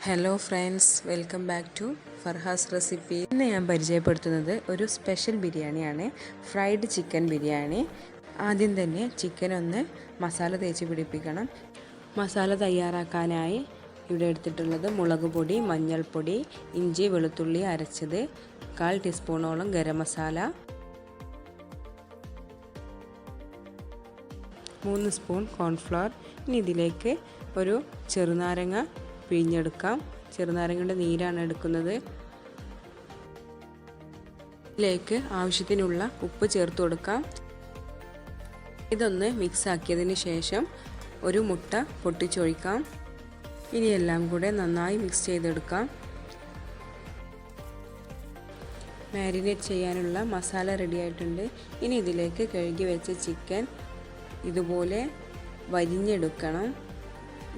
Hello friends, welcome back to Farhas recipe. ഇന്ന് ഞാൻ പരിചയപ്പെടുത്തുന്നത് ഒരു സ്പെഷ്യൽ ബിരിയാണിയാണ്, ഫ്രൈഡ് ചിക്കൻ ബിരിയാണി. ആദ്യം തന്നെ ചിക്കൻ ഒന്ന് മസാല തേച്ച് പിടിപ്പിക്കണം. മസാല തയ്യാറാക്കാനായി ഇവിടെ എടുത്തിട്ടുള്ളത് മുളക് പൊടി, മഞ്ഞൾപ്പൊടി, ഇഞ്ചി വെളുത്തുള്ളി അരച്ചത്, 1/4 ടീസ്പൂണോളം ഗരം മസാല, 3 സ്പൂൺ കോൺഫ്ലവർ. ഇനി ഇതിലേക്ക് ഒരു ചെറുനാരങ്ങ പിഴിഞ്ഞെടുക്കാം. ചെറുനാരങ്ങയുടെ നീരാണ് എടുക്കുന്നത്. ഇതിലേക്ക് ആവശ്യത്തിനുള്ള ഉപ്പ് ചേർത്ത് കൊടുക്കാം. ഇതൊന്ന് മിക്സ് ആക്കിയതിന് ശേഷം ഒരു മുട്ട പൊട്ടിച്ചൊഴിക്കാം. ഇനി എല്ലാം കൂടെ നന്നായി മിക്സ് ചെയ്തെടുക്കാം. മാരിനേറ്റ് ചെയ്യാനുള്ള മസാല റെഡി ആയിട്ടുണ്ട്. ഇനി ഇതിലേക്ക് കഴുകി വെച്ച ചിക്കൻ ഇതുപോലെ വരിഞ്ഞെടുക്കണം.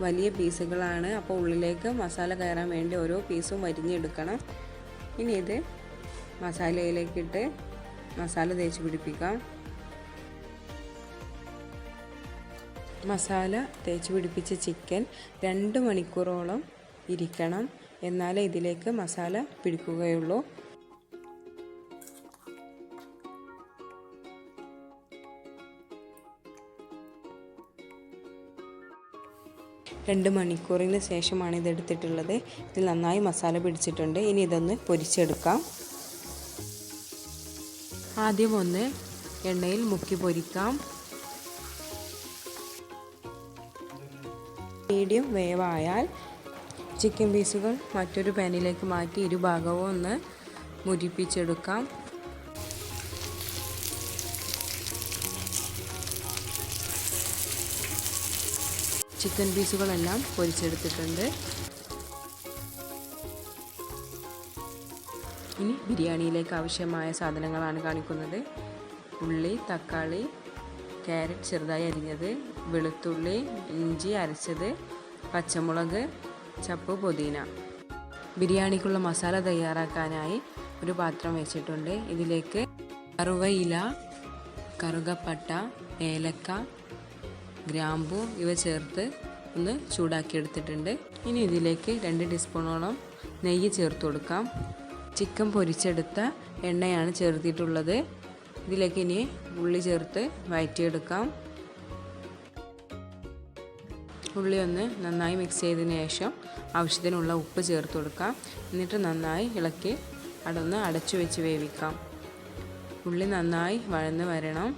വലിയ പീസുകളാണ്, അപ്പോൾ ഉള്ളിലേക്ക് മസാല കയറാൻ വേണ്ടി ഓരോ പീസും വരിഞ്ഞെടുക്കണം. ഇനി ഇത് മസാലയിലേക്കിട്ട് മസാല തേച്ച് പിടിപ്പിക്കാം. മസാല തേച്ച് പിടിപ്പിച്ച ചിക്കൻ 2 മണിക്കൂറോളം ഇരിക്കണം, എന്നാലേ ഇതിലേക്ക് മസാല പിടിക്കുകയുള്ളൂ. രണ്ട് മണിക്കൂറിന് ശേഷമാണ് ഇതെടുത്തിട്ടുള്ളത്. ഇതിൽ നന്നായി മസാല പിടിച്ചിട്ടുണ്ട്. ഇനി ഇതൊന്ന് പൊരിച്ചെടുക്കാം. ആദ്യം ഒന്ന് എണ്ണയിൽ മുക്കി പൊരിക്കാം. മീഡിയം വേവായാൽ ചിക്കൻ പീസുകൾ മറ്റൊരു പാനിലേക്ക് മാറ്റി ഇരുഭാഗവും ഒന്ന് മുരിപ്പിച്ചെടുക്കാം. ചിക്കൻ പീസുകളെല്ലാം പൊരിച്ചെടുത്തിട്ടുണ്ട്. ഇനി ബിരിയാണിയിലേക്ക് ആവശ്യമായ സാധനങ്ങളാണ് കാണിക്കുന്നത്. ഉള്ളി, തക്കാളി, ക്യാരറ്റ് ചെറുതായി അരിഞ്ഞത്, വെളുത്തുള്ളി, ഇഞ്ചി അരച്ചത്, പച്ചമുളക്, ചപ്പ്, പുതിന. ബിരിയാണിക്കുള്ള മസാല തയ്യാറാക്കാനായി ഒരു പാത്രം വെച്ചിട്ടുണ്ട്. ഇതിലേക്ക് കറുവയില, കറുകപ്പട്ട, ഏലക്ക, ഗ്രാമ്പൂ ഇവ ചേർത്ത് ഒന്ന് ചൂടാക്കിയെടുത്തിട്ടുണ്ട്. ഇനി ഇതിലേക്ക് 2 ടീസ്പൂണോളം നെയ്യ് ചേർത്ത് കൊടുക്കാം. ചിക്കൻ പൊരിച്ചെടുത്ത എണ്ണയാണ് ചേർത്തിട്ടുള്ളത്. ഇതിലേക്ക് ഇനി ഉള്ളി ചേർത്ത് വഴറ്റിയെടുക്കാം. ഉള്ളി ഒന്ന് നന്നായി മിക്സ് ചെയ്തതിന് ശേഷം ആവശ്യത്തിനുള്ള ഉപ്പ് ചേർത്ത് കൊടുക്കാം. എന്നിട്ട് നന്നായി ഇളക്കി അടച്ചു വെച്ച് വേവിക്കാം. ഉള്ളി നന്നായി വഴന്ന് വരണം.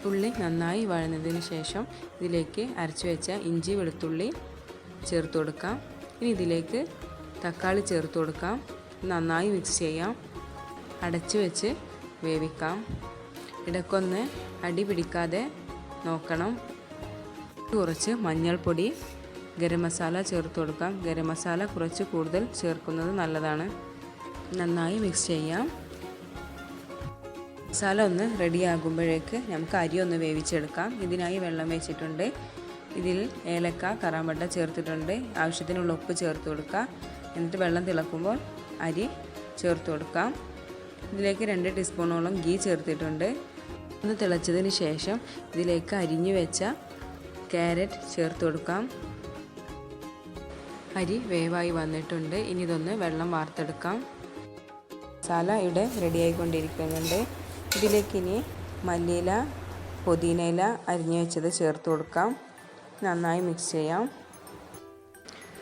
ഉള്ളി നന്നായി വഴന്നതിന് ശേഷം ഇതിലേക്ക് അരച്ചു വെച്ച ഇഞ്ചി വെളുത്തുള്ളി ചേർത്ത് കൊടുക്കാം. ഇനി ഇതിലേക്ക് തക്കാളി ചേർത്ത് കൊടുക്കാം. നന്നായി മിക്സ് ചെയ്യാം. അടച്ചു വെച്ച് വേവിക്കാം. ഇടയ്ക്കൊന്ന് അടി പിടിക്കാതെ നോക്കണം. കുറച്ച് മഞ്ഞൾപ്പൊടി, ഗരം മസാല ചേർത്ത് കൊടുക്കാം. ഗരം മസാല കുറച്ച് കൂടുതൽ ചേർക്കുന്നത് നല്ലതാണ്. നന്നായി മിക്സ് ചെയ്യാം. മസാല ഒന്ന് റെഡിയാകുമ്പോഴേക്ക് നമുക്ക് അരി ഒന്ന് വേവിച്ചെടുക്കാം. ഇതിനായി വെള്ളം വെച്ചിട്ടുണ്ട്. ഇതിൽ ഏലക്ക, കറാമ്പട്ട ചേർത്തിട്ടുണ്ട്. ആവശ്യത്തിനുള്ള ഉപ്പ് ചേർത്ത് കൊടുക്കുക. എന്നിട്ട് വെള്ളം തിളക്കുമ്പോൾ അരി ചേർത്ത് കൊടുക്കാം. ഇതിലേക്ക് 2 ടീസ്പൂണോളം ഗീ ചേർത്തിട്ടുണ്ട്. ഒന്ന് തിളച്ചതിന് ശേഷം ഇതിലേക്ക് അരിഞ്ഞു വെച്ച ക്യാരറ്റ് ചേർത്ത് കൊടുക്കാം. അരി വേവായി വന്നിട്ടുണ്ട്. ഇനി ഇതൊന്ന് വെള്ളം വാർത്തെടുക്കാം. മസാല ഇവിടെ റെഡിയായിക്കൊണ്ടിരിക്കുന്നുണ്ട്. ഇതിലേക്ക് ഇനി മല്ലിയില, പുതിനയില അരിഞ്ഞു വെച്ചത് ചേർത്ത് കൊടുക്കാം. നന്നായി മിക്സ് ചെയ്യാം.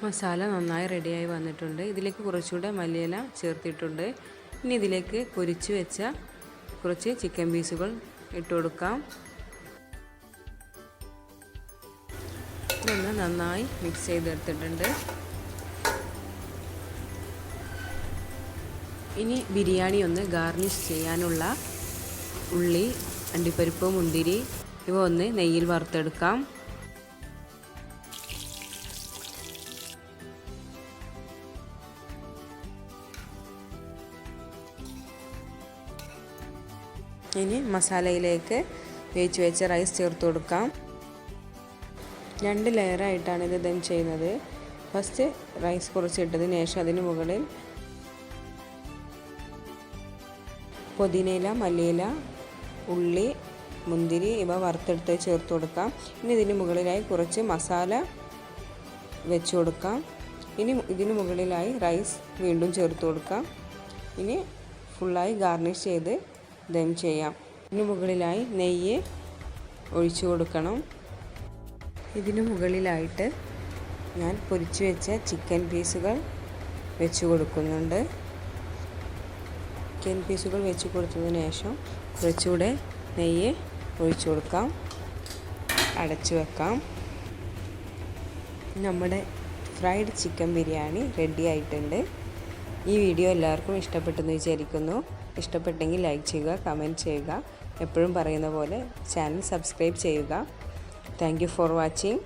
മസാല നന്നായി റെഡിയായി വന്നിട്ടുണ്ട്. ഇതിലേക്ക് കുറച്ചുകൂടെ മല്ലിയില ചേർത്തിട്ടുണ്ട്. ഇനി ഇതിലേക്ക് പൊരിച്ചു വെച്ച കുറച്ച് ചിക്കൻ പീസുകൾ ഇട്ട് കൊടുക്കാം. ഇതൊന്ന് നന്നായി മിക്സ് ചെയ്തെടുത്തിട്ടുണ്ട്. ഇനി ബിരിയാണി ഒന്ന് ഗാർണിഷ് ചെയ്യാനുള്ള ഉള്ളി, അണ്ടിപ്പരിപ്പ്, മുന്തിരി ഇവ ഒന്ന് നെയ്യിൽ വറുത്തെടുക്കാം. ഇനി മസാലയിലേക്ക് വേവിച്ച് വെച്ച റൈസ് ചേർത്ത് കൊടുക്കാം. 2 ലെയറായിട്ടാണ് ഇത് ദം ചെയ്യുന്നത്. ഫസ്റ്റ് റൈസ് കുറച്ചിട്ടതിന് ശേഷം അതിന് മുകളിൽ പുതിനയില, മല്ലിയില, ഉള്ളി, മുന്തിരി ഇവ വറുത്തെടുത്ത് ചേർത്ത് കൊടുക്കാം. ഇനി ഇതിന് മുകളിലായി കുറച്ച് മസാല വെച്ച് കൊടുക്കാം. ഇനി ഇതിന് മുകളിലായി റൈസ് വീണ്ടും ചേർത്ത് കൊടുക്കാം. ഇനി ഫുള്ളായി ഗാർണിഷ് ചെയ്ത് ദം ചെയ്യാം. ഇതിന് മുകളിലായി നെയ്യ് ഒഴിച്ചു കൊടുക്കണം. ഇതിന് മുകളിലായിട്ട് ഞാൻ പൊരിച്ചു വെച്ച ചിക്കൻ പീസുകൾ വെച്ച് കൊടുക്കുന്നുണ്ട്. ചിക്കൻ പീസുകൾ വെച്ച് കൊടുത്തതിന് ശേഷം കുറച്ചുകൂടെ നെയ്യ് ഒഴിച്ചു കൊടുക്കാം. അടച്ചു വെക്കാം. നമ്മുടെ ഫ്രൈഡ് ചിക്കൻ ബിരിയാണി റെഡി ആയിട്ടുണ്ട്. ഈ വീഡിയോ എല്ലാവർക്കും ഇഷ്ടപ്പെട്ടെന്ന് വിചാരിക്കുന്നു. ഇഷ്ടപ്പെട്ടെങ്കിൽ ലൈക്ക് ചെയ്യുക, കമൻറ്റ് ചെയ്യുക. എപ്പോഴും പറയുന്ന പോലെ ചാനൽ സബ്സ്ക്രൈബ് ചെയ്യുക. Thank you for watching.